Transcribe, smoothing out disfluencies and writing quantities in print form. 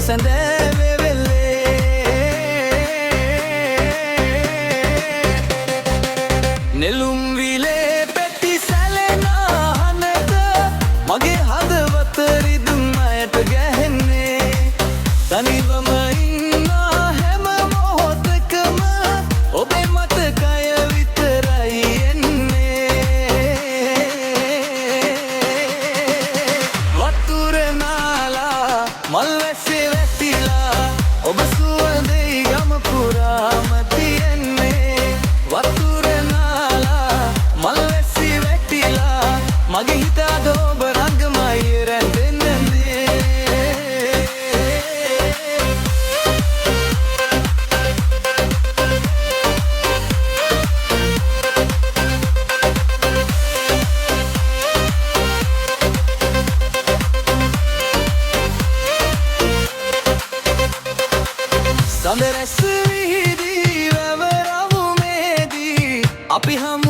සැඳෑවේ වෙල්ලේ නෙළුම් විලේ පෙට්ටි සැලෙන හනක මගේ හදවත රිදුම් අයට ගැහෙන්නේ තනිවම ඉන්න හැම මොහොතකම ඔබේ මතකය විතරයි එන්නේ වතුර නාලා මල් වැස්සේ වැටිලා ඔබ සුවඳයි ගම පුරාම තියෙන්නේ වතුර නාලා මල් වැස්සේ වැටිලා මගේ හිත අද ඔබ රඟමයි රැඳෙන්නේ සඳ රැස් විහිදී වැව රවුමේදී අපි හමු